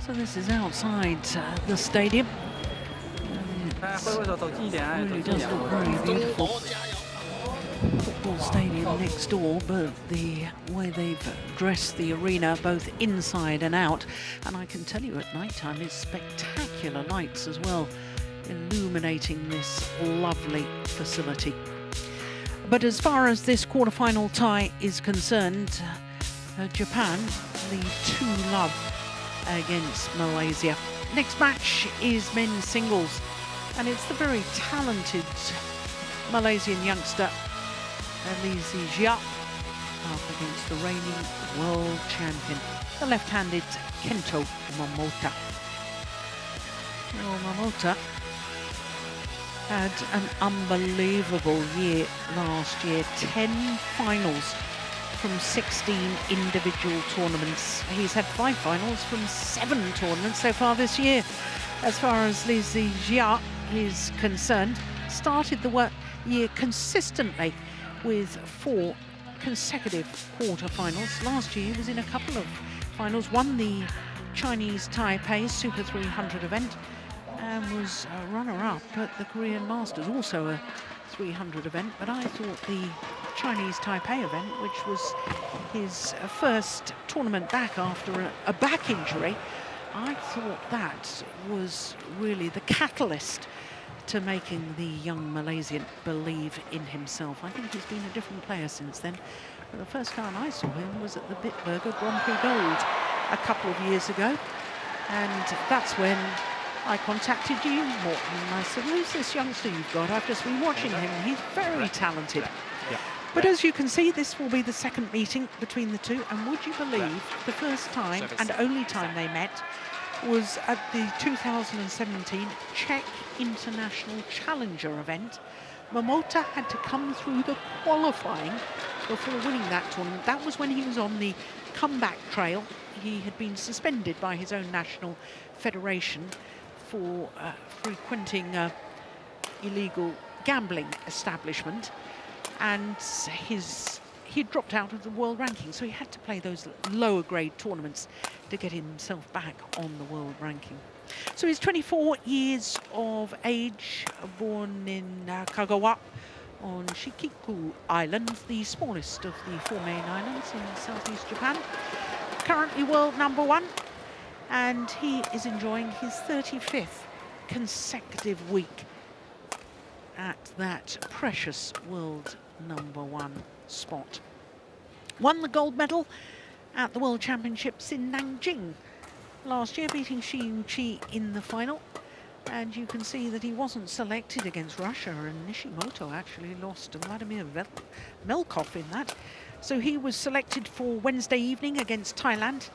So this is outside the stadium. Really does look very beautiful. Football stadium next door, but the way they've dressed the arena both inside and out, and I can tell you at night time it's spectacular lights as well, illuminating this lovely facility. But as far as this quarter-final tie is concerned, Japan lead 2-0 against Malaysia. Next match is men's singles, and it's the very talented Malaysian youngster Zi Jia up against the reigning world champion, the left-handed Kento MOMOTA. Well, MOMOTA had an unbelievable year last year, 10 finals from 16 individual tournaments. He's had 5 finals from 7 tournaments so far this year. As far as Zi Jia is concerned, started the year consistently with 4 consecutive quarter-finals. Last year he was in a couple of finals, won the Chinese Taipei Super 300 event and was a runner-up at the Korean Masters, also a 300 event, but I thought the Chinese Taipei event, which was his first tournament back after a back injury, I thought that was really the catalyst to making the young Malaysian believe in himself. I think he's been a different player since then. But the first time I saw him was at the Bitburger Grand Prix Gold a couple of years ago, and that's when I contacted you, Morten, and I said, who's this youngster you've got? I've just been watching him. He's very talented. Yeah. But as you can see, this will be the second meeting between the two. And would you believe the first time and only time they met was at the 2017 Czech International Challenger event. Momota had to come through the qualifying before winning that tournament. That was when he was on the comeback trail. He had been suspended by his own national federation for frequenting illegal gambling establishment, and he dropped out of the world ranking, so he had to play those lower grade tournaments to get himself back on the world ranking. So he's 24 years of age, born in Kagawa on Shikiku Island, the smallest of the 4 main islands in southeast Japan. Currently world #1, and he is enjoying his 35th consecutive week at that precious world #1 spot. Won the gold medal at the World Championships in Nanjing last year, beating Shi Yuqi in the final. And you can see that he wasn't selected against Russia, and Nishimoto actually lost to Vladimir Melkov in that. So he was selected for Wednesday evening against Thailand,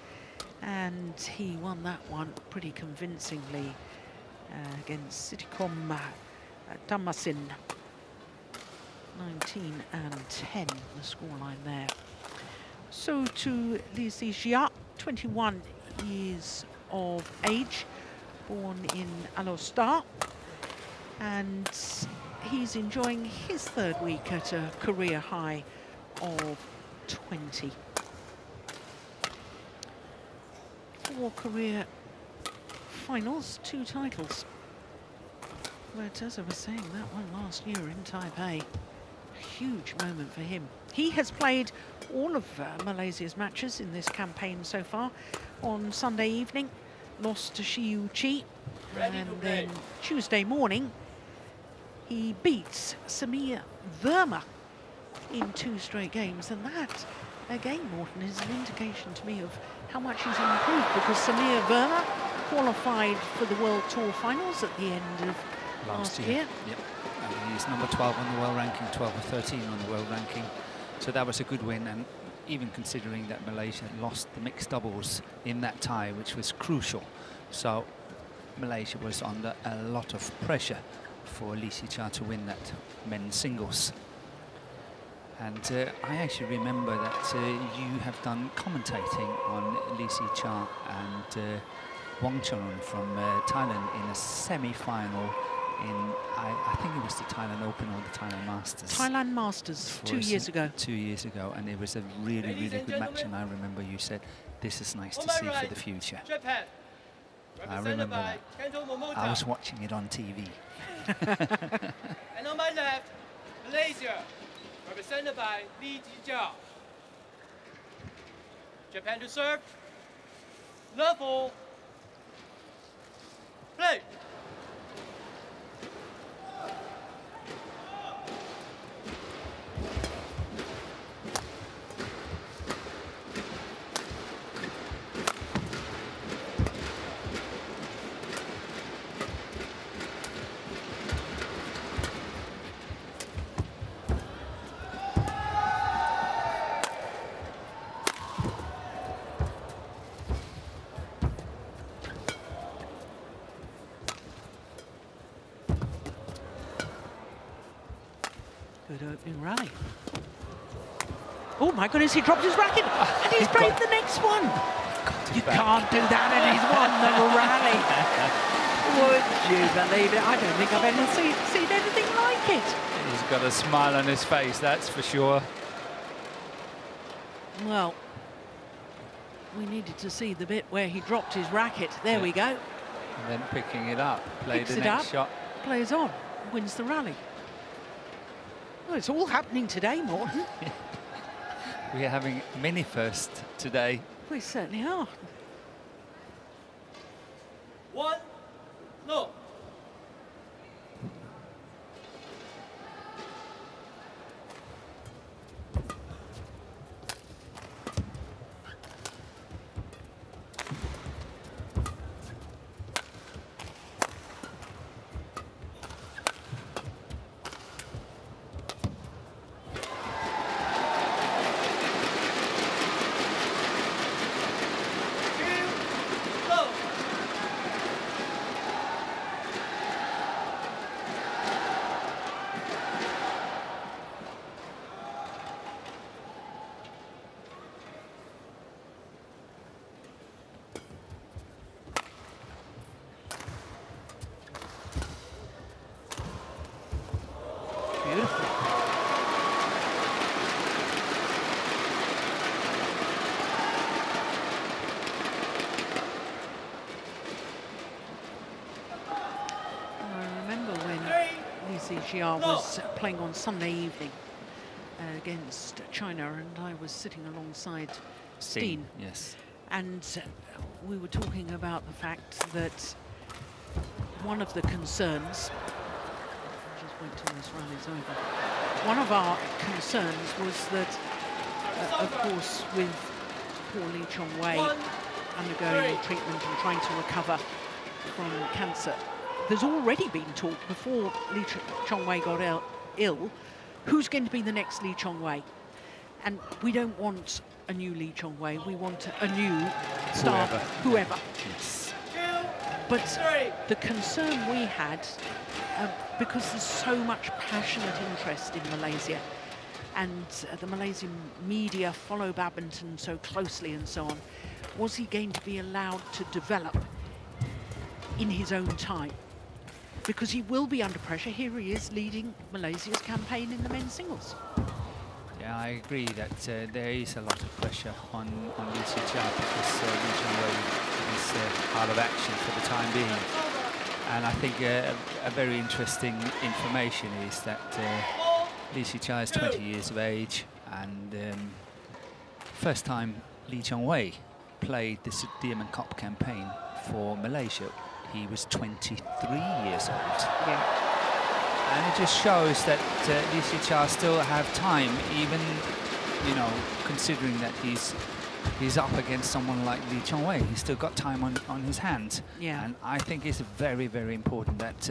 and he won that one pretty convincingly against Sitikom Damasin. 19 and 10, the scoreline there. So to Zi Jia, 21 years of age, born in Alostar, and he's enjoying his third week at a career high of 20. 4 career finals, 2 titles. But as I was saying, that one last year in Taipei, a huge moment for him. He has played all of Malaysia's matches in this campaign so far. On Sunday evening, lost to Shiyu Chi, and then Tuesday morning, he beats Samir Verma in 2 straight games, and that, again, Morten, is an indication to me of how much he's improved, because Samir Verma qualified for the World Tour finals at the end of last year. Yep. He's number 12 on the world ranking, 12 or 13 on the world ranking. So that was a good win, and even considering that Malaysia lost the mixed doubles in that tie, which was crucial. So Malaysia was under a lot of pressure for Zi Jia to win that men's singles. And I actually remember that you have done commentating on Zi Jia and Wong Chun from Thailand in a semi-final in, I think it was the Thailand Open or the Thailand Masters. Thailand Masters 2 years ago. 2 years ago, and it was a really, really good match, and I remember you said, this is nice to see for the future. Japan. I remember that. Kento MOMOTA. I was watching it on TV. And on my left, Malaysia, represented by Zi Jia. Japan to serve. Level. Play. Good opening rally. Oh my goodness, he dropped his racket and he's played the next one. You can't do that, and he's won the rally. Would you believe it? I don't think I've ever seen anything like it. He's got a smile on his face, that's for sure. Well, we needed to see the bit where he dropped his racket. There we go. And then picking it up, play Picks the it next up, shot. plays on, wins the rally. Well, it's all happening today, Morten. We're having many firsts today. We certainly are. 1, no. Beautiful. I remember when Zi Jia was playing on Sunday evening against China, and I was sitting alongside Steen. Yes. And we were talking about the fact that one of the concerns, just wait till this rally's over, one of our concerns was that, of course, with poor Lee Chong-wei undergoing treatment and trying to recover from cancer, there's already been talk before Lee Chong-wei got ill, who's going to be the next Lee Chong-wei? And we don't want a new Lee Chong-wei, we want a new star, whoever. Yes. But the concern we had, because there's so much passionate interest in Malaysia, and the Malaysian media follow badminton so closely and so on, was he going to be allowed to develop in his own time? because he will be under pressure. Here he is leading Malaysia's campaign in the men's singles. Yeah, I agree that there is a lot of pressure on Zi Jia because Lee Chong-wei is out of action for the time being. And I think a very interesting information is that Zi Jia is 20 years of age, and first time Lee Chong-wei played this Diamond Cup campaign for Malaysia, he was 23 years old. Yeah. And it just shows that Zi Jia still have time, even, you know, considering that he's up against someone like Lee Chong-wei. He's still got time on his hands. Yeah. And I think it's very, very important that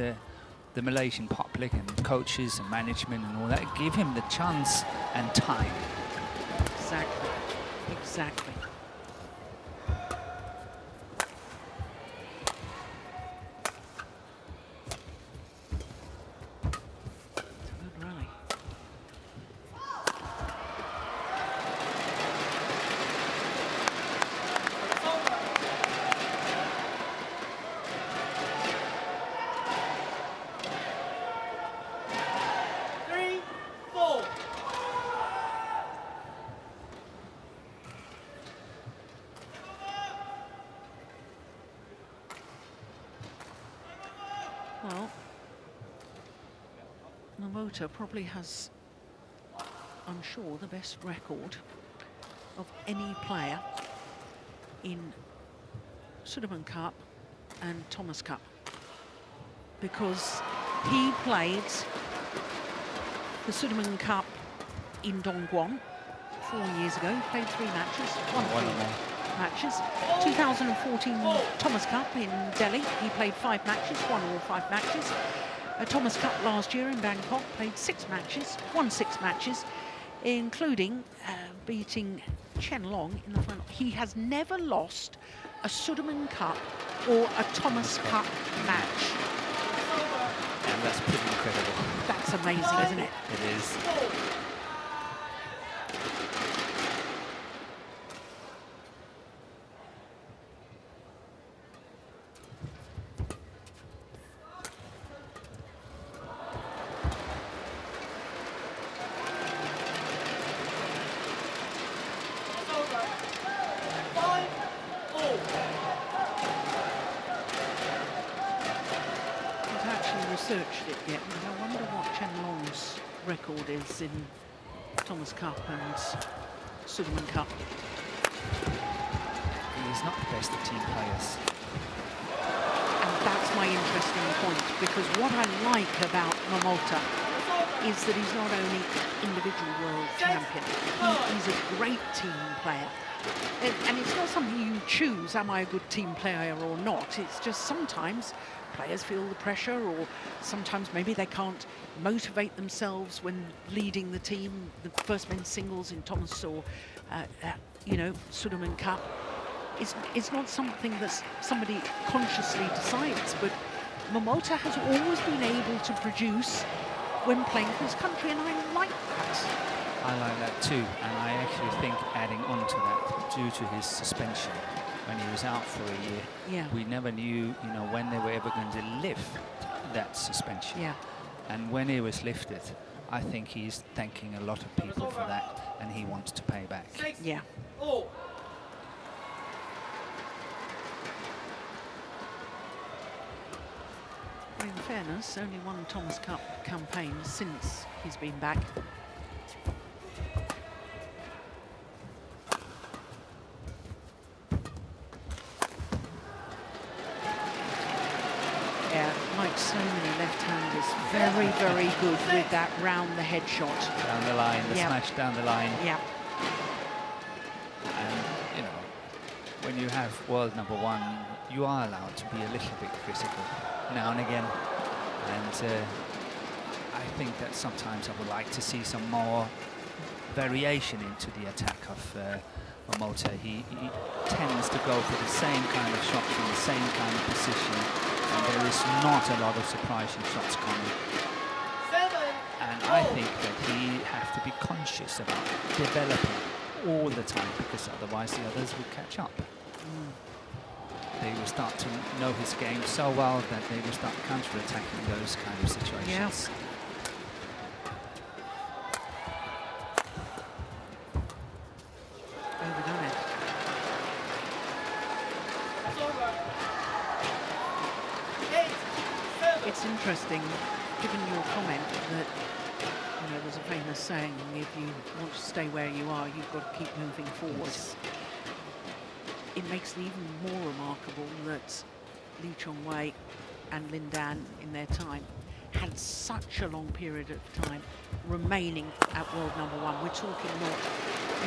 the Malaysian public and coaches and management and all that give him the chance and time. Exactly. Exactly. Well, Momota probably has, I'm sure, the best record of any player in Sudirman Cup and Thomas Cup, because he played the Sudirman Cup in Dongguan 4 years ago. He played 3 matches, won 3 matches. 2014 Thomas Cup in Delhi, he played 5 matches, won all 5 matches. Thomas Cup last year in Bangkok, played 6 matches, won 6 matches, including beating Chen Long in the final. He has never lost a Sudirman Cup or a Thomas Cup match. And that's pretty incredible. That's amazing, isn't it? It is. Researched it yet, but I wonder what Chen Long's record is in Thomas Cup and Sudirman Cup. He's not the best of team players. And that's my interesting point, because what I like about Momota is that he's not only individual world champion, he's a great team player. And it's not something you choose, am I a good team player or not? It's just sometimes players feel the pressure, or sometimes maybe they can't motivate themselves when leading the team. The first men's singles in Thomas or, you know, Sudirman Cup. It's not something that somebody consciously decides, but Momota has always been able to produce when playing for his country, and I like that. I like that too, and I actually think adding on to that, due to his suspension, when he was out for a year, Yeah. we never knew, you know, when they were ever going to lift that suspension. Yeah. And when it was lifted, I think he's thanking a lot of people for that, and he wants to pay back. Yeah. In fairness, only one Thomas Cup campaign since he's been back. Yeah, like so many left-handers, very, very good with that round the head shot. Down the line, the Yeah. smash down the line. Yeah. And, you know, when you have world #1, you are allowed to be a little bit critical now and again. And I think that sometimes I would like to see some more variation into the attack of Momota. He tends to go for the same kind of shots from the same kind of position, and there is not a lot of surprising shots coming. And I think that he has to be conscious about developing all the time, because otherwise the others will catch up. they will start to know his game so well that they will start counter-attacking those kind of situations. Overdone it. That's over. 8, 7. It's interesting, given your comment, that there's a famous saying: if you want to stay where you are, you've got to keep moving forward. Yes. It makes it even more remarkable that Lee Chong-wei and Lin Dan, in their time, had such a long period of time remaining at world #1. We're talking not, I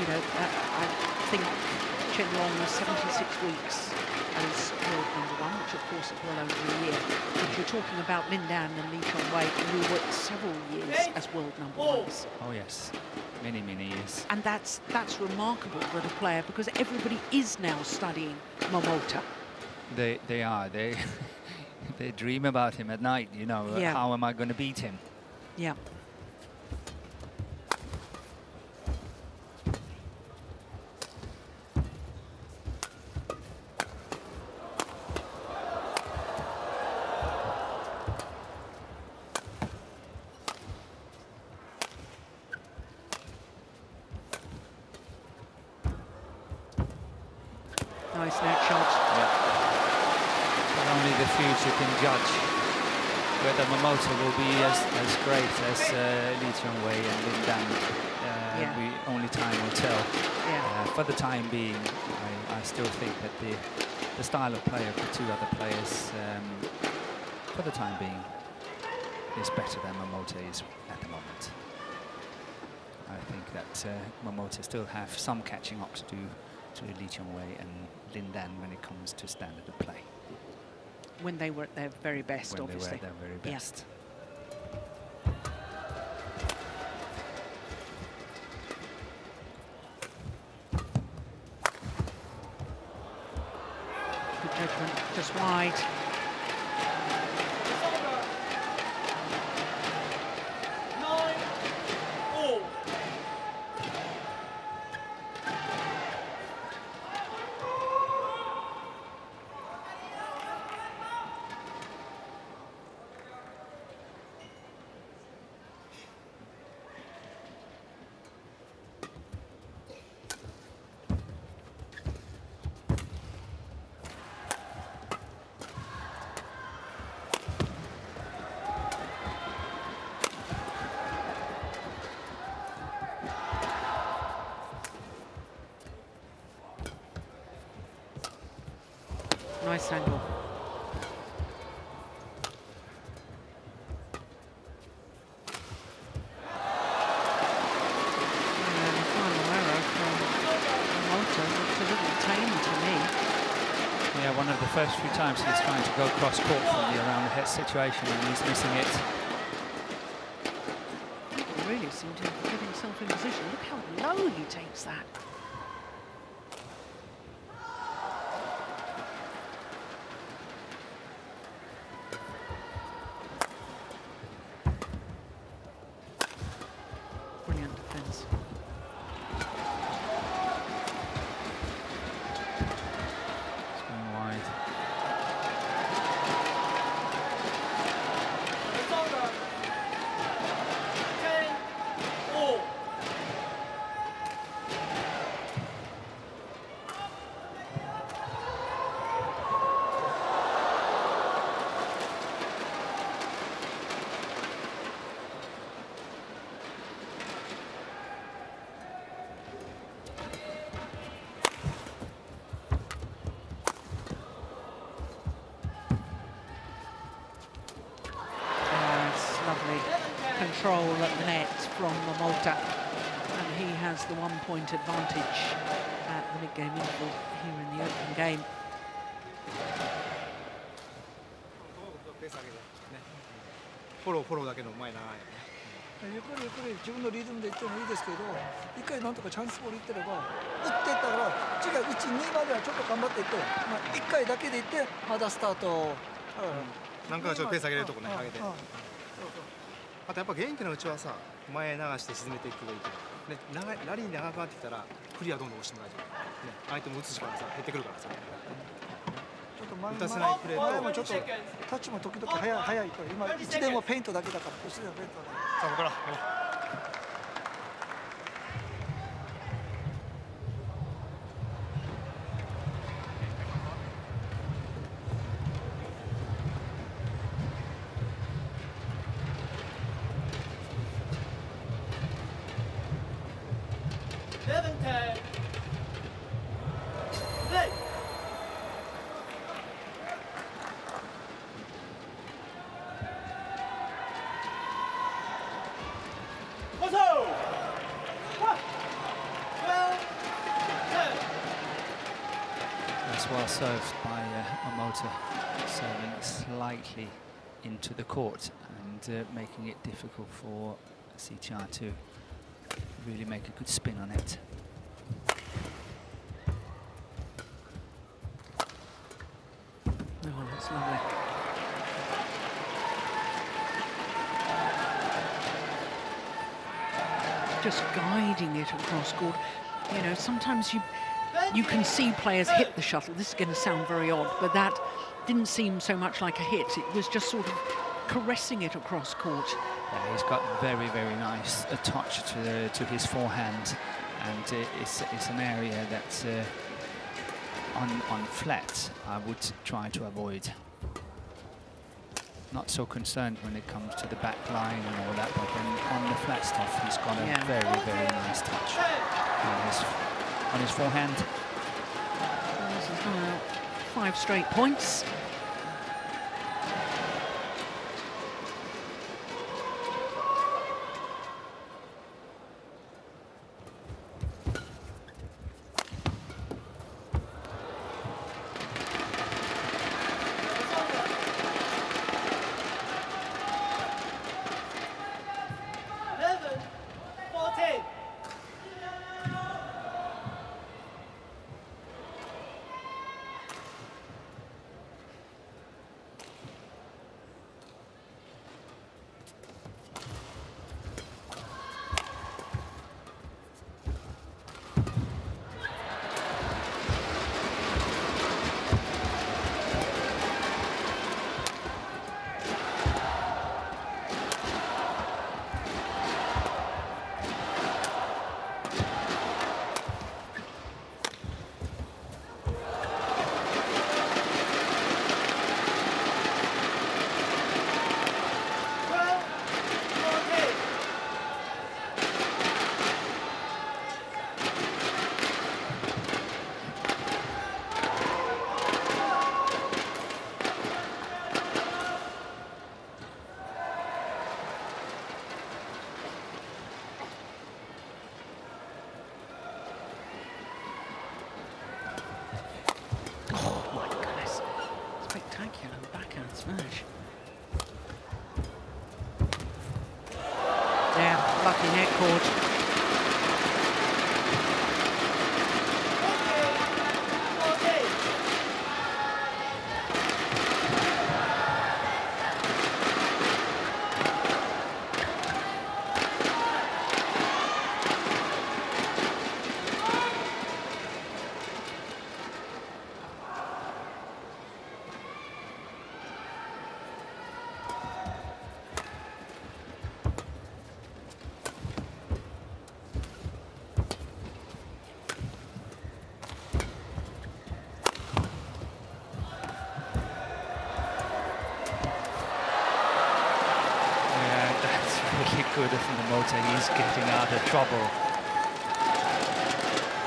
think Chen Long was 76 weeks as world #1, which of course is well over a year. But you're talking about Lin Dan and Lee Chong-wei, who were several years as world #1s. Oh yes, many years. And that's remarkable that a player, because everybody is now studying Momota. They are. They they dream about him at night. Yeah. How am I going to beat him? Yeah. Nice net shot. Yeah. But only the future can judge whether Momota will be as great as Lee Chong-wei and Lin Dan. Only time will tell. Yeah. For the time being, I still think that the style of play of the two other players, for the time being, is better than Momota is at the moment. I think that Momota still have some catching up to do to Lee Chong-wei and Lin Dan when it comes to standard of play. When they were at their very best, When obviously. they were at their very best. Good judgment, just wide. It's over. 9-all. Nice angle. And the final arrow from Momota looks a little tame to me. Yeah, one of the first few times he's trying to go cross court from the around the head situation and he's missing it. He really seemed to get himself in position. Look how low he takes that. Brilliant defense. It's going wide. It's over. 10-all. Lovely control at the net from Momota, and he has the 1-point advantage at the mid-game interval here in the open game. フォローだけのうまいな。ゆっくり自分のリズムでいってもいいですけど、一回なんとかチャンスボールいってれば、打っていったから次は1、2まではちょっと頑張っていって、1回だけでいってまだスタート。なんかちょっとペース上げるとこね、上げて。あとやっぱ元気なうちはさ、前流して沈めていけばいいけど、ね、ラリー長くなってきたらクリアどんどん押してもらえる。ね、相手も打つ時間がさ減ってくるからさ。ちょっと前打たせないプレーと前もちょっとタッチも時々早いから今1でもペイントだけだから1でもペイントだけ。さあここから11-10. Play. What's-o? 12-10. That's well served by Momota, serving slightly into the court and making it difficult for Zi Jia to really make a good spin on it. Oh, that's lovely. Just guiding it across court. You know, sometimes you can see players hit the shuttle. This is going to sound very odd, but that didn't seem so much like a hit. It was just sort of caressing it across court. Yeah, he's got very, very nice touch to his forehand, and it's an area that on flat I would try to avoid. Not so concerned when it comes to the back line and all that, but then on the flat stuff he's got a very, very nice touch on his forehand. This is now 5 straight points. Smash. Yeah, lucky net cord. Good from Momota. He's getting out of trouble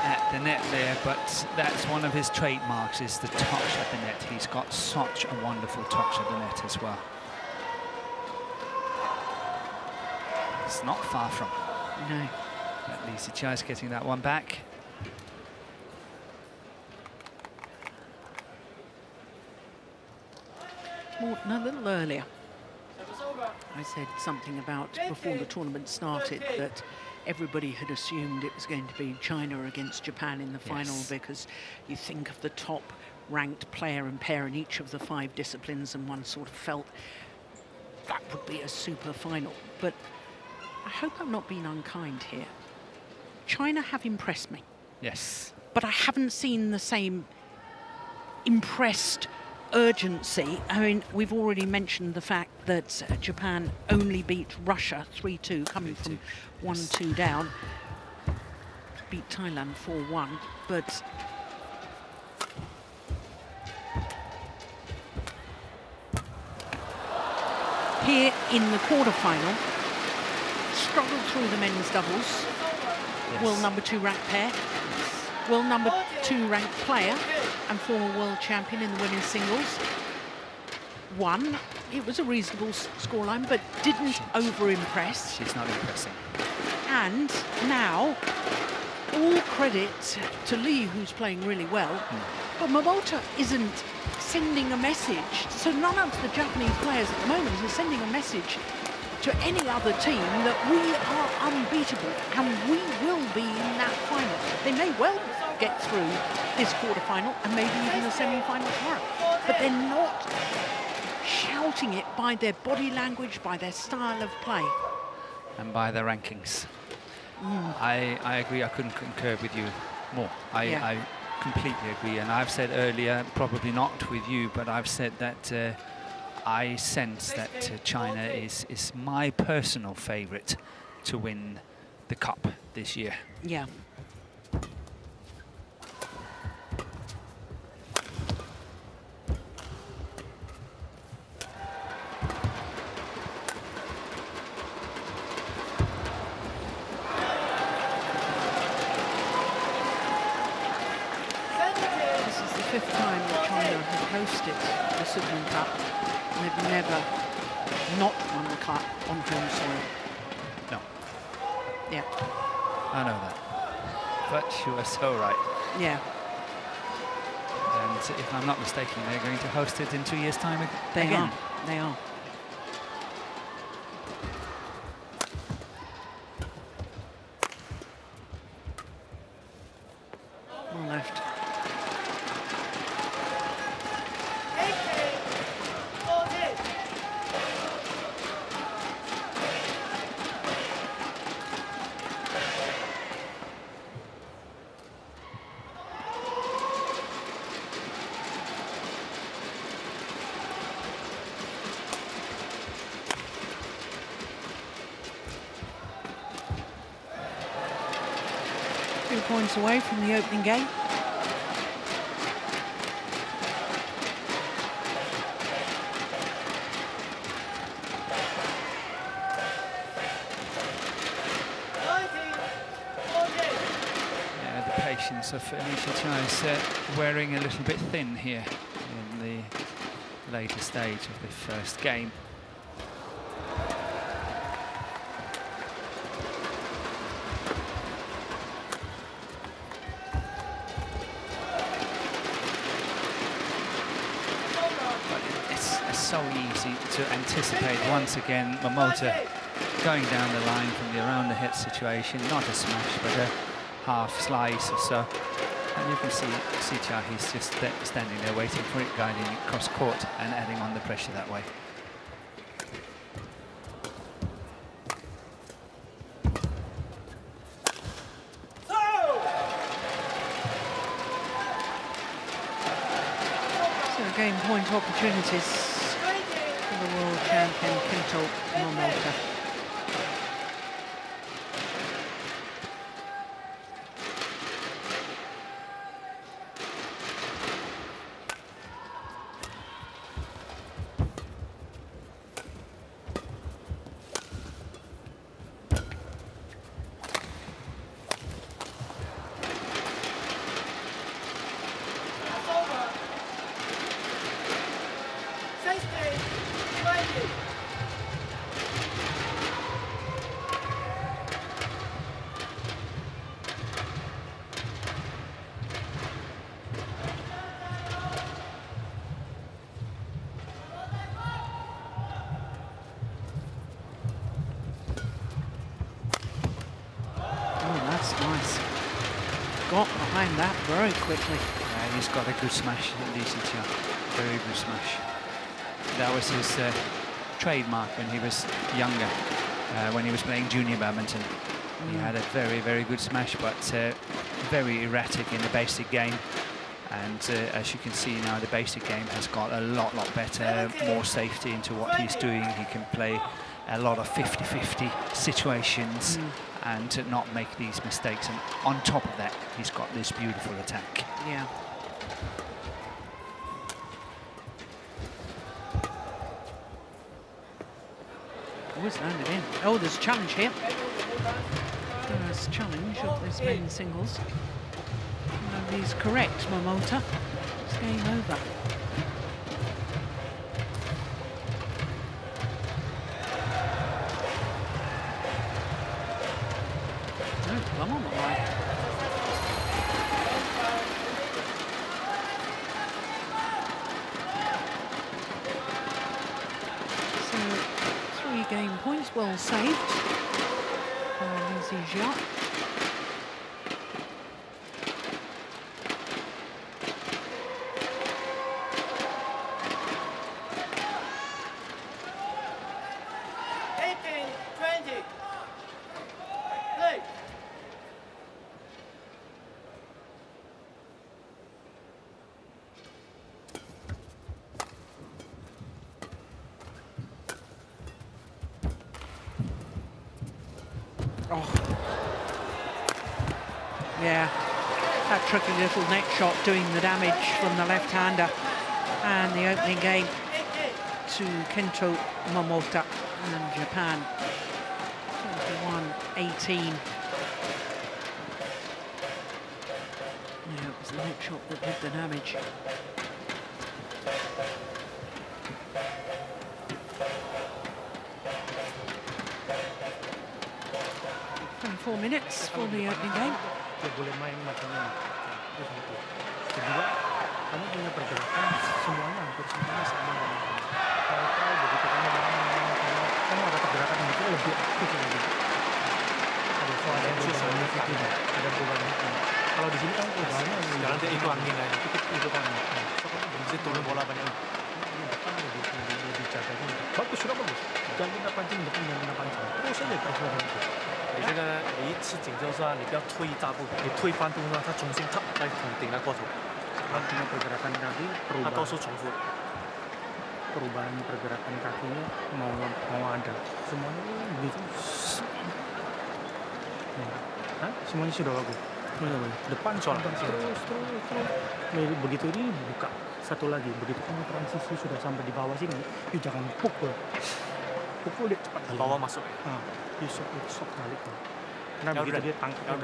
at the net there, but that's one of his trademarks, is the touch at the net. He's got such a wonderful touch at the net as well. It's not far from. No. At least Zi Jia is getting that one back. Morton, a little earlier, I said something about, before the tournament started, that everybody had assumed it was going to be China against Japan in the final, because you think of the top ranked player and pair in each of the 5 disciplines, and one sort of felt that would be a super final. But I hope I'm not being unkind here. China have impressed me. Yes. But I haven't seen the same impressed urgency. I mean, we've already mentioned the fact that Japan only beat Russia 3-2, coming from 1-2 down. Beat Thailand 4-1, but here in the quarter-final, struggled through the men's doubles. World number 2 ranked pair, world number 2 ranked player, and former world champion in the women's singles. Won. It was a reasonable scoreline, but didn't over-impress. She's not impressing. And now, all credit to Lee, who's playing really well, but Momota isn't sending a message. So none of the Japanese players at the moment are sending a message to any other team that we are unbeatable and we will be in that final. They may well get through this quarterfinal and maybe even the semi-final tomorrow, but they're not shouting it by their body language, by their style of play. And by their rankings. I agree, I couldn't concur with you more. I completely agree, and I've said earlier, probably not with you, but I've said that I sense that China is my personal favourite to win the cup this year. Yeah. This is the 5th time that China has hosted the Superman Cup. They've never not won the cup on home soil. No, Yeah. I know that. But you are so right. Yeah. And if I'm not mistaken, they're going to host it in 2 years' time They again. are. They are. One left. 2 points away from the opening game. Yeah, the patience of Zi Jia is wearing a little bit thin here in the later stage of the first game. So easy to anticipate once again. Momota going down the line from the around the head situation, not a smash but a half slice or so, and you can see Zi Jia, he's just standing there waiting for it, guiding it cross court and adding on the pressure that way. So game point opportunities for the world champion Kento MOMOTA. Nice. Got behind that very quickly. Yeah, he's got a good smash, Zi Jia. Very good smash. That was his trademark when he was younger, when he was playing junior badminton. He had a very, very good smash, but very erratic in the basic game. And as you can see now, the basic game has got a lot better, more safety into what he's doing. He can play a lot of 50-50 situations and not make these mistakes. And on top of that, he's got this beautiful attack. Yeah. Always landed in. Oh, there's a challenge here. First challenge of this men's singles. And he's correct, Momota. It's game over. No plum on the line. So 3 game points, well saved. Zi Jia. Oh, yeah, that tricky little net shot doing the damage from the left-hander, and the opening game to Kento Momota and Japan, 21-18. Yeah, it was the net shot that did the damage. 4 minutes for the opening game. Boleh main macam ini. Kedua, kamu punya pergerakan semuanya hampir semuanya sama. Kalau begitu kamu kamu ada pergerakan yang itu lebih aktif lagi. Ada perubahan sedikit, ada perubahan. Kalau di sini kan perubahannya jangan itu angin aja, itu kan. Bisa turun bola banyak. Depan lebih jaga. Bagus, sudah bagus. Jangan kena pancing depan, jangan kena pancing. Terus saja terus saja. 你这个你一吃紧之后说，你不要退一大步，你退半步呢，它重新它再顶它过头。Artinya pergerakan kaki perubahan. 它都是重复。Perubahan pergerakan kakinya mau ada. Semuanya begitu. Hah? Semuanya sudah bagus. Depan soal. Terus. Begitu ini buka satu lagi. Begitu kamu transisi sudah sampai di bawah sini, jangan pukul. Pukul dia cepat. Bawah masuk. Dia sok balik. Nah begitu dia tangkap.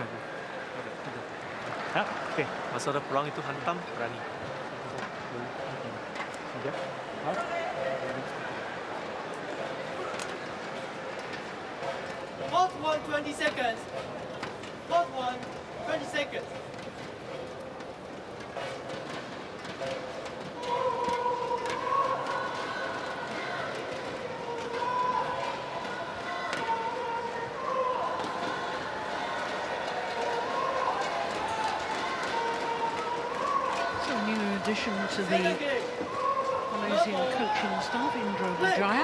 Hah? Oke. Masa ada pulang itu hantam berani. Ya. Hold 1, 20 seconds. Hold 1, 20 seconds. Addition to the Malaysian coaching staff in Zi Jia.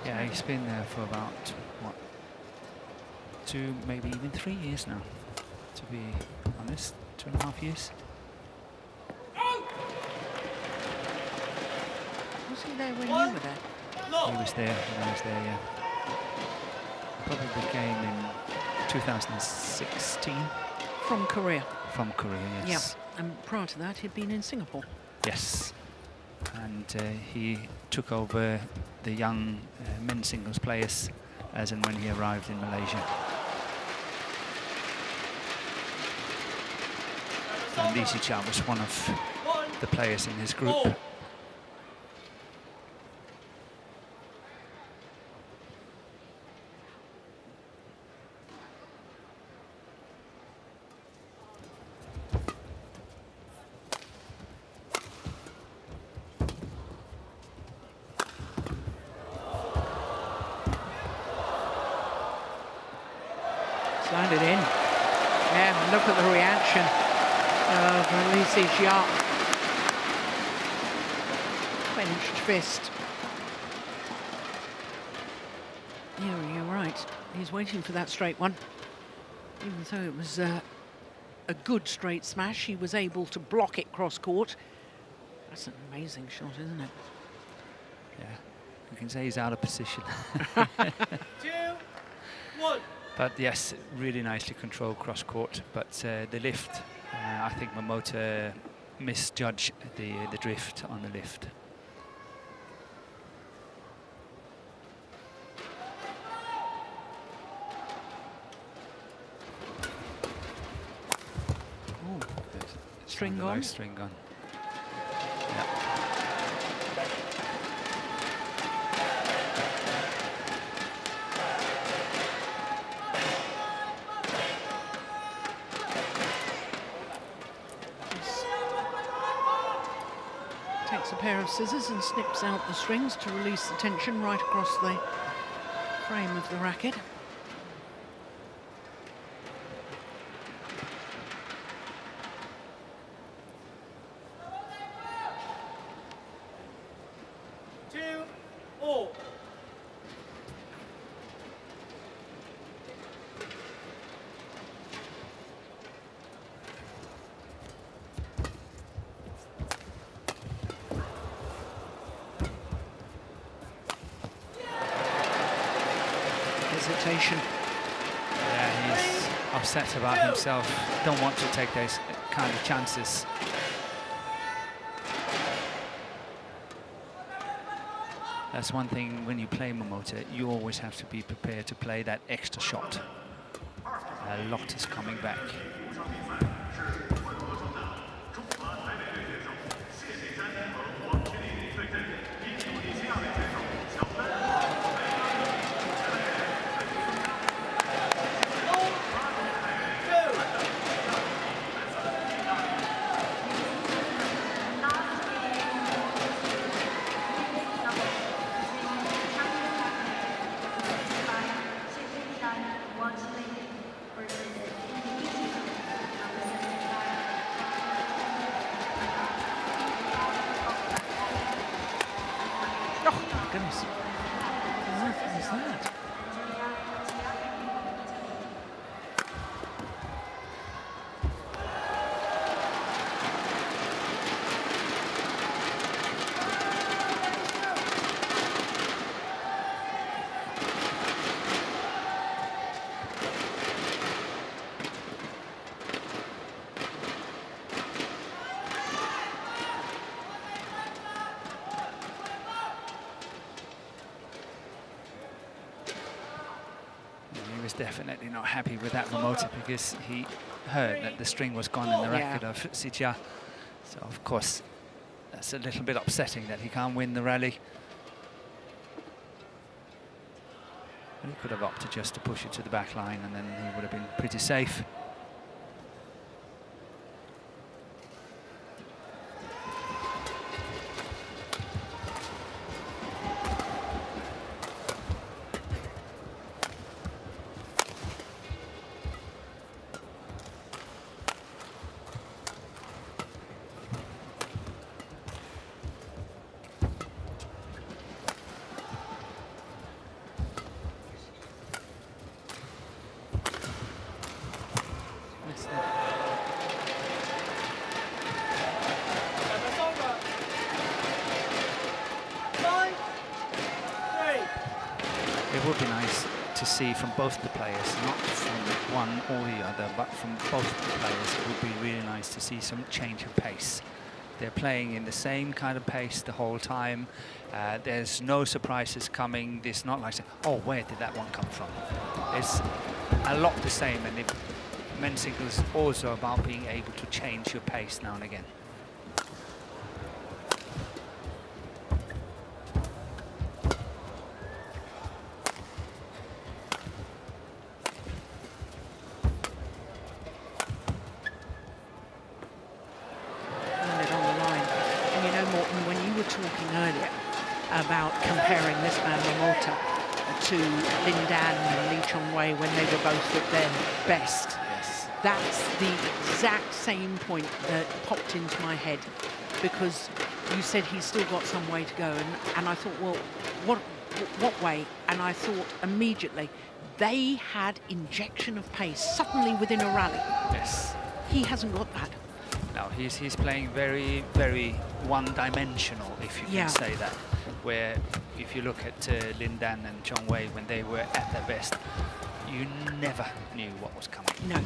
Yeah, he's been there for about, what, 2, maybe even 3 years now, to be honest, 2.5 years. Was he there when you were there? He was there when I was there, yeah. Probably came in 2016. From Korea? From Korea, yes. Yeah. And prior to that, he'd been in Singapore. Yes, and he took over the young men's singles players as and when he arrived in Malaysia. And Zi Jia was one of the players in his group. Landed in. Yeah, look at the reaction of Zi Jia. Clenched fist. Yeah, you're right. He's waiting for that straight one. Even though it was a good straight smash. He was able to block it cross court. That's an amazing shot, isn't it? Yeah, you can say he's out of position. 2, 1. But yes, really nicely controlled cross court. But the lift, I think Momota misjudged the drift on the lift. Ooh, string On the low gone. string gone. Yeah. Takes a pair of scissors and snips out the strings to release the tension right across the frame of the racket. Hesitation. Yeah, he's upset about himself. Don't want to take those kind of chances. That's one thing when you play Momota, you always have to be prepared to play that extra shot. A lot is coming back. Goodness. What was that? He was definitely not happy with that Momota because he heard that the string was gone in the racket of Zi Jia. So of course that's a little bit upsetting that he can't win the rally. But he could have opted just to push it to the back line and then he would have been pretty safe. It would be nice to see from both the players, not from one or the other, but from both the players. It would be really nice to see some change of pace. They're playing in the same kind of pace the whole time. There's no surprises coming. It's not like, oh, where did that one come from? It's a lot the same, and men's singles is also about being able to change your pace now and again. Talking earlier about comparing this man Momota to Lin Dan and Lee Chong Wei when they were both at their best. Yes. That's the exact same point that popped into my head, because you said he's still got some way to go, and I thought, well, what way? And I thought immediately they had injection of pace suddenly within a rally. Yes. he hasn't got that. No, he's playing very, very one-dimensional, if you Yeah. can say that. Where if you look at Lin Dan and Chong Wei when they were at their best, you never knew what was coming. No.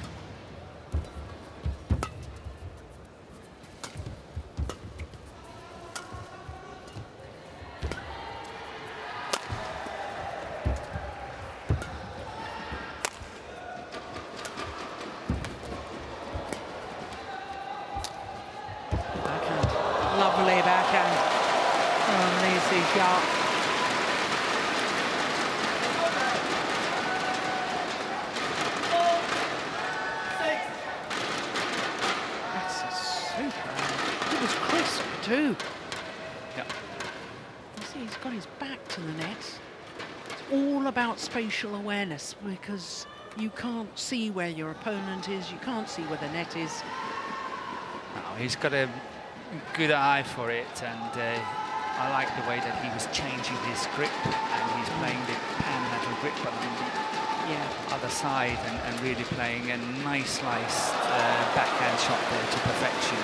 Backhand. Lovely backhand from Zi Jia. That's a super. It was crisp too. Yeah. You see, he's got his back to the net. It's all about spatial awareness because you can't see where your opponent is, you can't see where the net is. No, he's got a good eye for it, and I like the way that he was changing his grip, and he's playing the panhandle grip on the other side, and really playing a nice sliced backhand shot there to perfection.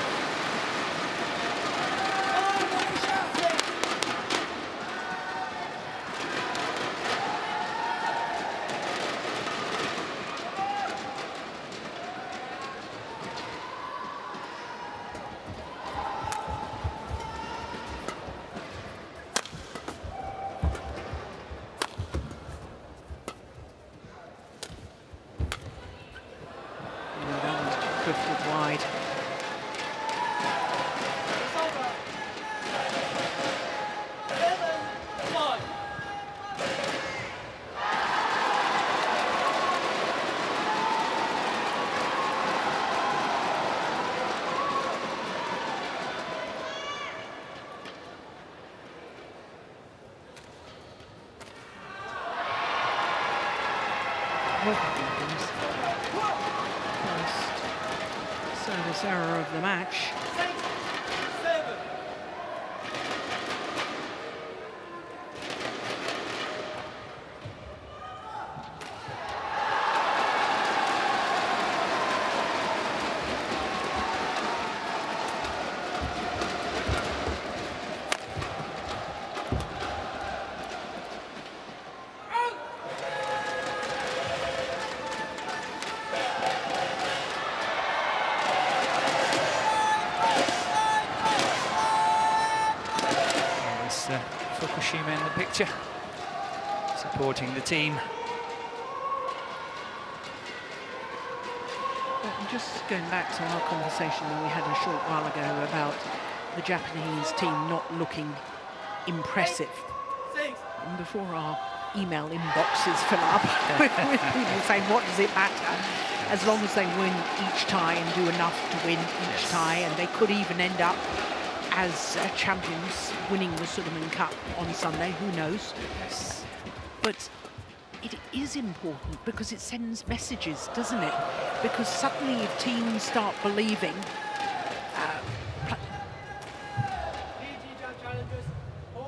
Drifted wide. It's over. 11-1. First service error of the match. 6-7. Fukushima in the picture, supporting the team. Well, just going back to our conversation that we had a short while ago about the Japanese team not looking impressive. 6. And before our email inboxes fill up with people saying, what does it matter? As long as they win each tie and do enough to win each tie, and they could even end up as champions winning the Sudirman Cup on Sunday, who knows? Yes. But it is important because it sends messages, doesn't it? Because suddenly if teams start believing, Challenges. 4.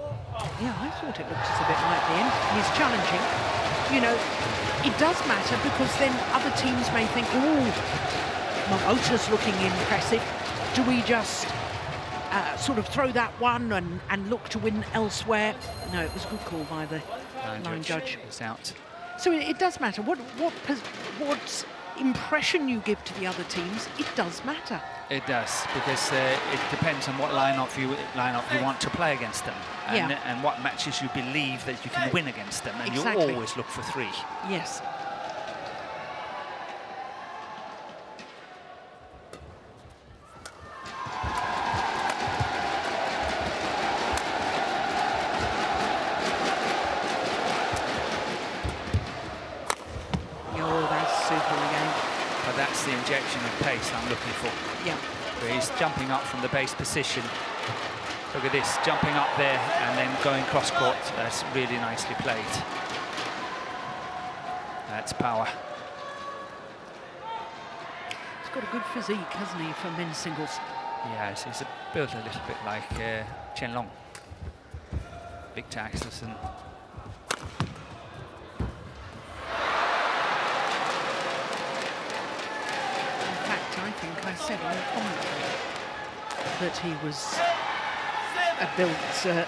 yeah, I thought it looked just a bit like the end. He's challenging. You know, it does matter because then other teams may think, oh, Momota's looking impressive. Do we just sort of throw that one and look to win elsewhere? No, it was a good call by the line judge. Is out. So it does matter. What impression you give to the other teams, it does matter. It does, because it depends on what lineup you want to play against them, and, Yeah. and what matches you believe that you can win against them, and Exactly. you always look for 3. Yes. Oh, that's super again. But that's the injection of pace I'm looking for. Yeah. Where he's jumping up from the base position. Look at this, jumping up there and then going cross court. That's really nicely played. That's power. He's got a good physique, hasn't he, for men's singles? Yes, he's built a little bit like Chen Long. Big taxes and In fact, I I think I said on the commentary that he was built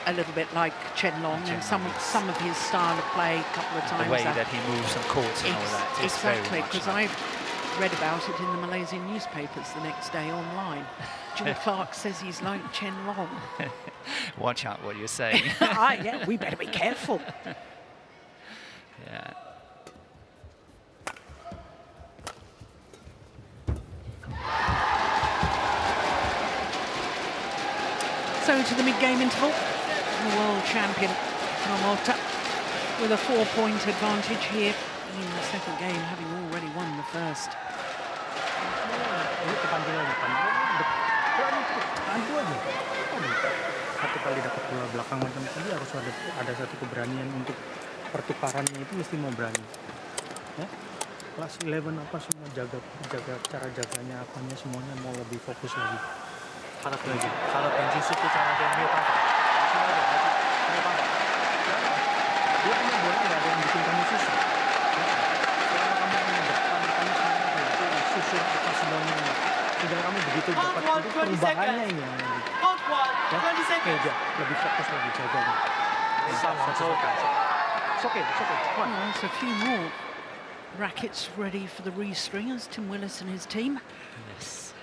a little bit like Chen Long, and some of his style of play a couple of times. The way that he moves on courts and all that. Is Exactly, very much because like. I read about it in the Malaysian newspapers the next day online. Jim Clark says he's like Chen Long. Watch out what you're saying. Yeah, we better be careful. Yeah. So to the mid-game interval, the world champion Momota with a 4-point advantage here in the second game, having already won the first. Ini kepanjangannya pandu aja. Satu kali dapat bola belakang macam tadi harus ada satu keberanian untuk pertukarannya, itu mesti mau berani. Ya? Kelas 11 apa semua jaga cara jaganya apanya semuanya mau lebih fokus lagi. Harap lagi. Harap yang justru itu cara dia ambil apa? Dia punya bola nggak ada yang bikin kamu susah. Selama kamu mendepan, kamu semuanya susah apa sebagainya. Sudah kamu begitu dapat itu perubahannya ini yang lebih. Ya, oke, lebih fokus lagi jaganya. It's okay. Come on. Well, there's a few more rackets ready for the re-stringers, Tim Willis and his team. Yes.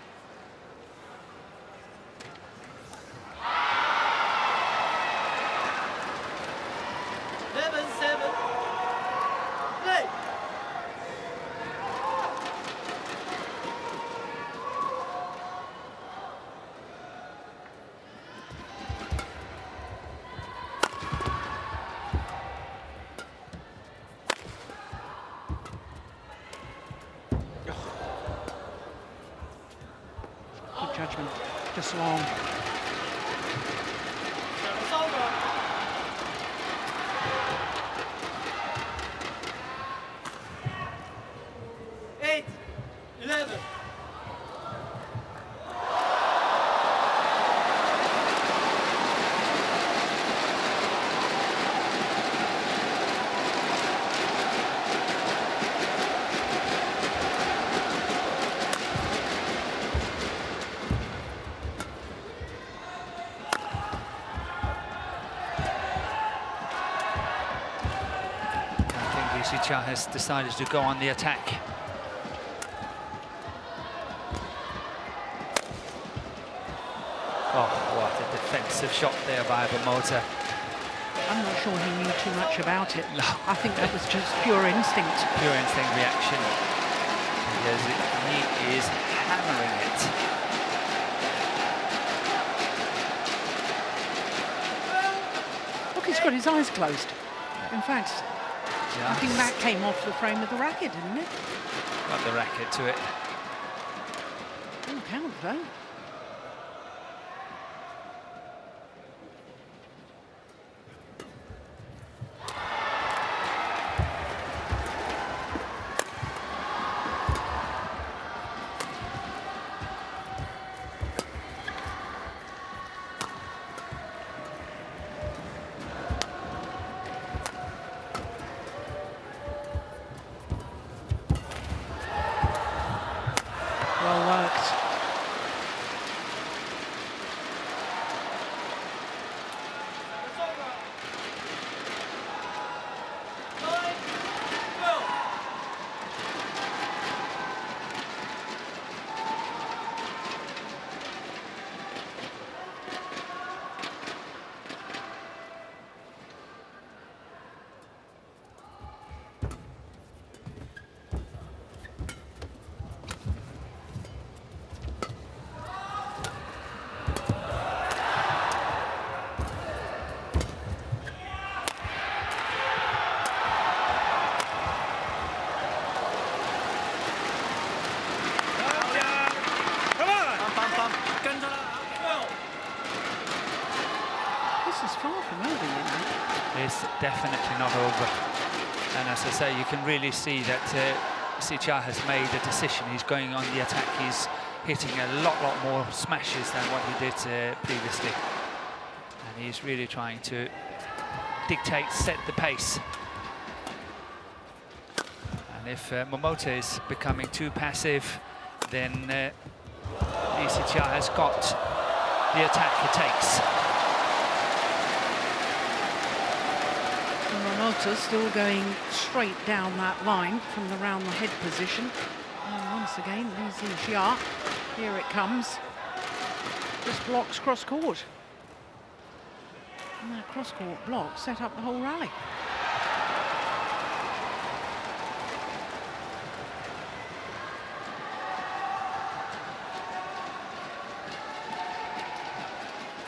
Good judgment, just long. Zi Jia has decided to go on the attack. Oh, what a defensive shot there by Momota. I'm not sure he knew too much about it. No. I think that was just pure instinct. Pure instinct reaction. Because he is hammering it. Look, he's got his eyes closed. In fact, Yeah. I think that came off the frame of the racket, didn't it? Got the racket to it. Didn't count, though. Well worked. This is far from over, you know. It's definitely not over. And as I say, you can really see that Zi Jia has made a decision. He's going on the attack. He's hitting a lot more smashes than what he did previously. And he's really trying to dictate, set the pace. And if Momota is becoming too passive, then Zi Jia has got the attack it takes. Momota still going straight down that line from the round the head position. And once again, Zi Jia, here it comes. Just blocks cross court. And that cross court block set up the whole rally.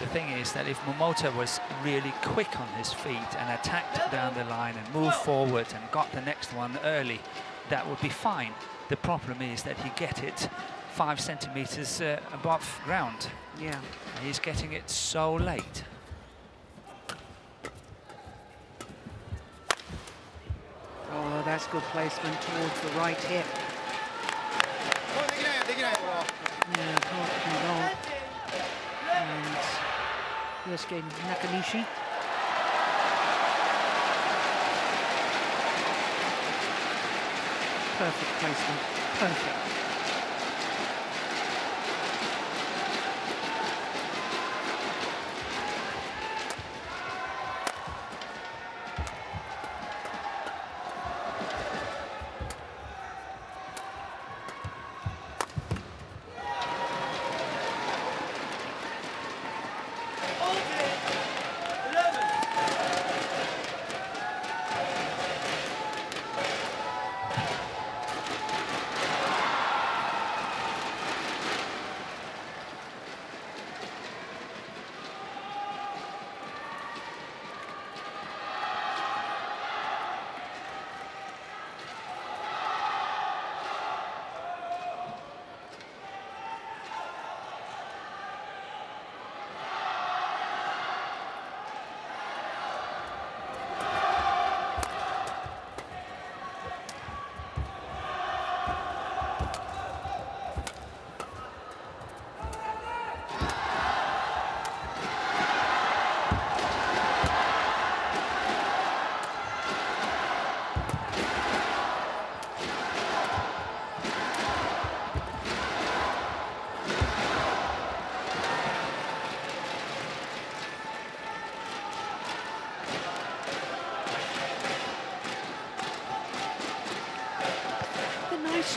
The thing is that if Momota was really quick on his feet and attacked down the line and moved forward and got the next one early, that would be fine. The problem is that he get it 5 centimeters above ground. Yeah. And he's getting it so late. Oh, that's good placement towards the right hip. Yeah, can't long. And Yosuke Nakanishi. Perfect placement, perfect.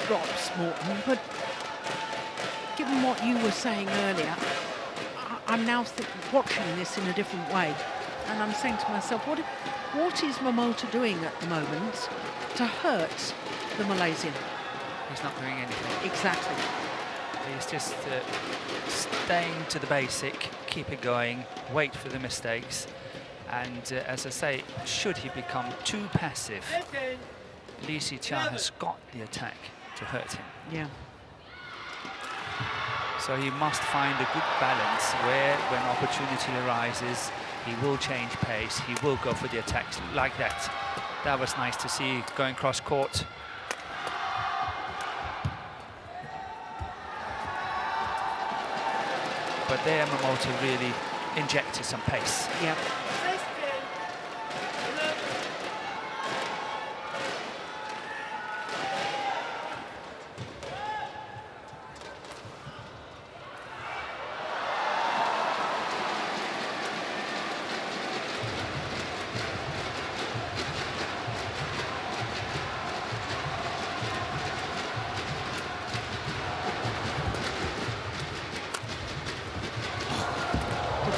Drops, Morton, but given what you were saying earlier, I'm now watching this in a different way, and I'm saying to myself, what is Momota doing at the moment to hurt the Malaysian? He's not doing anything. Exactly. He's just staying to the basic, keep it going, wait for the mistakes, and as I say, should he become too passive, Zi Jia has got the attack to hurt him. Yeah. So he must find a good balance where, when opportunity arises, he will change pace, he will go for the attacks like that. That was nice to see, going cross court. But there Momota really injected some pace. Yeah.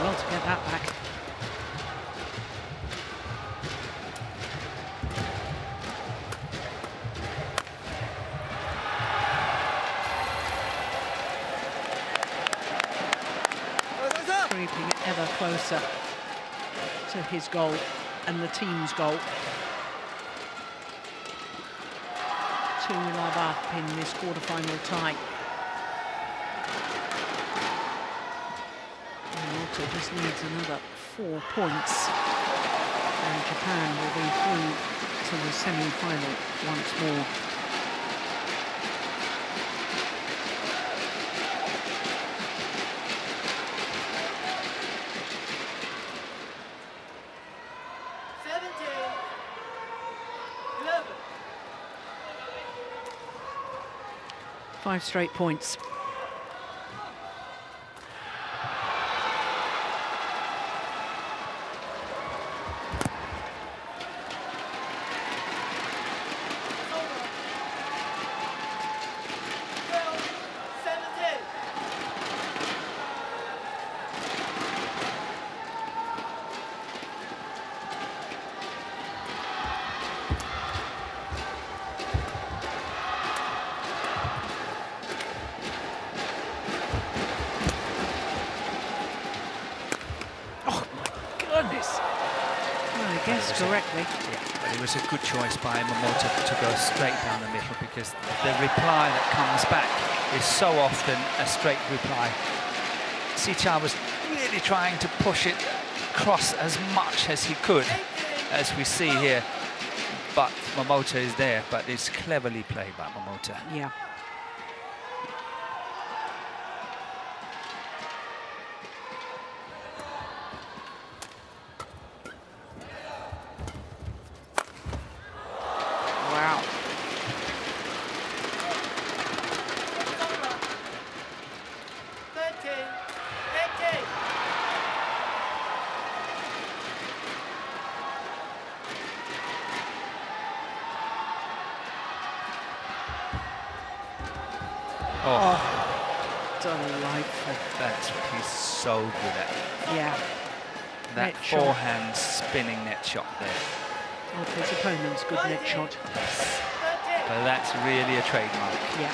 Well to get that back. Creeping ever closer to his goal and the team's goal. 2-love up in this quarter-final tie. So just needs another 4 points, and Japan will be through to the semi-final once more. 5 straight points. I guess correctly. Yeah, but it was a good choice by Momota to go straight down the middle, because the reply that comes back is so often a straight reply. Zi Jia was really trying to push it across as much as he could, as we see here. But Momota is there, but it's cleverly played by Momota. Yeah. Wow. Oh, Delightful. that's what he's so good at. Yeah. That Net shot. forehand spinning net shot there. Of his opponent's good net shot. But that's really a trademark. Yeah.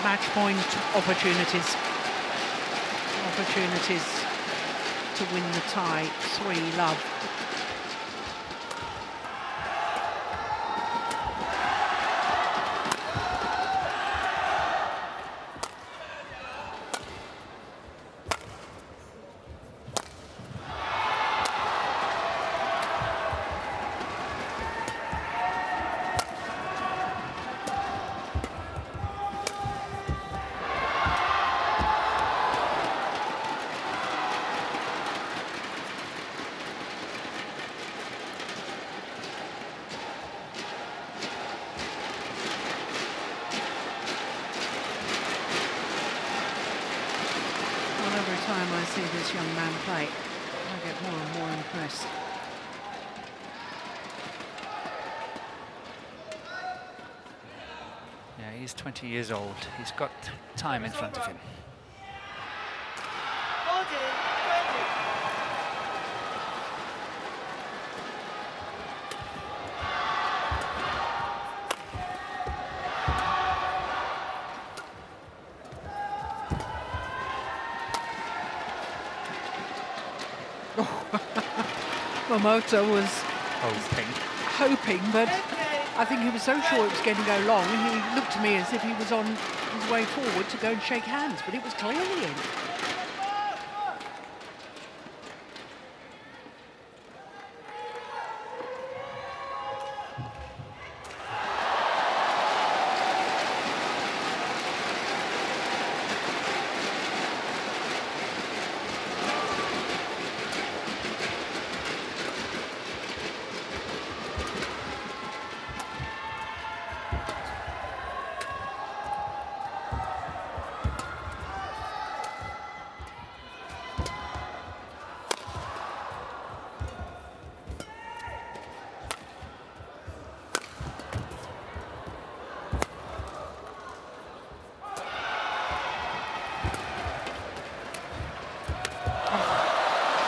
Match point opportunities. Opportunities to win the tie. 3-love. Every time I see this young man play, I get more and more impressed. Yeah, he's 20 years old. He's got time in front of him. Momota was Hoping. but I think he was so sure it was going to go long, he looked to me as if he was on his way forward to go and shake hands, but it was clearly in.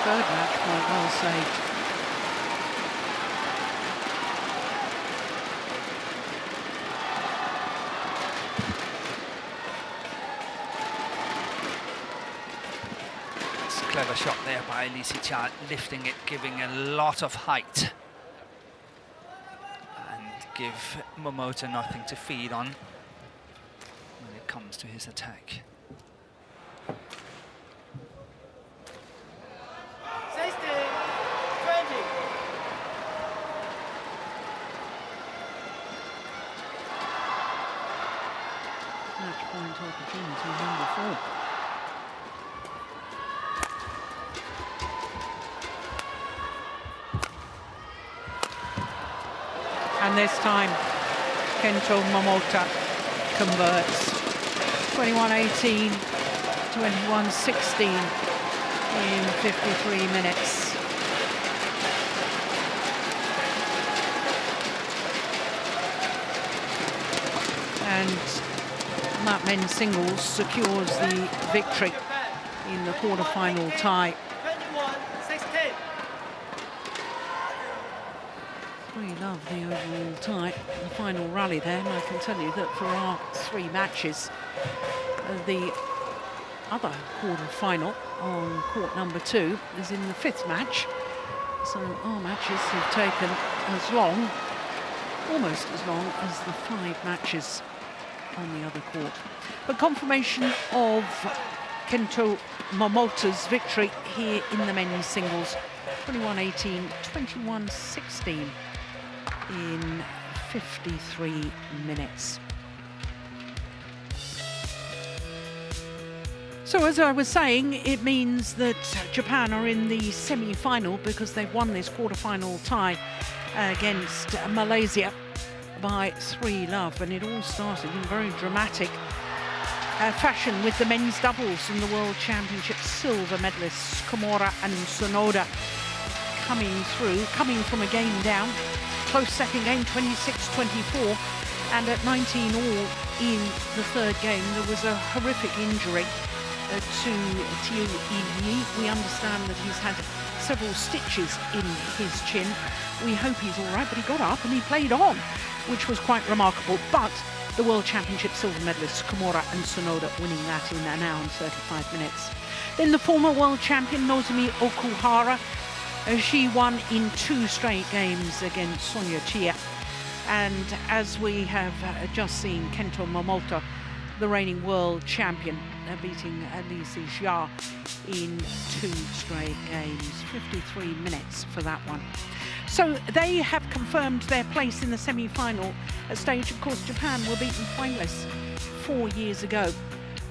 Third match point well saved. It's a clever shot there by Zi Jia, lifting it, giving a lot of height. And give Momota nothing to feed on when it comes to his attack. match point opportunity, number 4. And this time, Kento Momota converts. 21-18, 21-16 in 53 minutes. And that men's singles secures the victory in the quarter-final tie. 21-16. We love the overall tie, the final rally there, and I can tell you that for our 3 matches, the other quarter-final on court number 2 is in the 5th match. So our matches have taken as long, almost as long as the 5 matches on the other court. But confirmation of Kento Momota's victory here in the men's singles, 21-18, 21-16 in 53 minutes. So as I was saying, it means that Japan are in the semi-final because they've won this quarter-final tie against Malaysia by 3-love, and it all started in very dramatic fashion with the men's doubles in the World Championships silver medalists Kimura and Sonoda coming from a game down, close second game, 26-24, and at 19 all in the 3rd game there was a horrific injury to Tiu Yi. We understand that he's had several stitches in his chin. We hope he's all right, but he got up and he played on, which was quite remarkable. But the World Championship silver medalists Kimura and Sonoda winning that in an hour and 35 minutes. Then the former world champion Nozomi Okuhara, she won in 2 straight games against Zi Jia. And as we have just seen, Kento Momota, the reigning world champion, beating Zi Jia in 2 straight games. 53 minutes for that one. So they have confirmed their place in the semi-final stage. Of course, Japan were beaten finalists 4 years ago.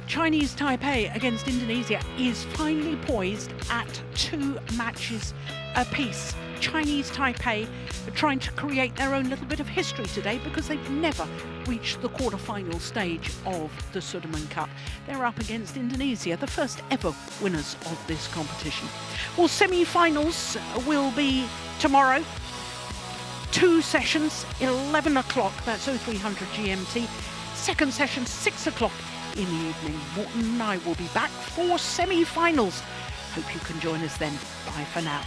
Chinese Taipei against Indonesia is finally poised at 2 matches apiece. Chinese Taipei are trying to create their own little bit of history today because they've never reached the quarter-final stage of the Sudirman Cup. They're up against Indonesia, the first ever winners of this competition. Well, semi-finals will be tomorrow. 2 sessions, 11 o'clock, that's 0300 GMT. Second session, 6 o'clock in the evening. Morton and I will be back for semi-finals. Hope you can join us then. Bye for now.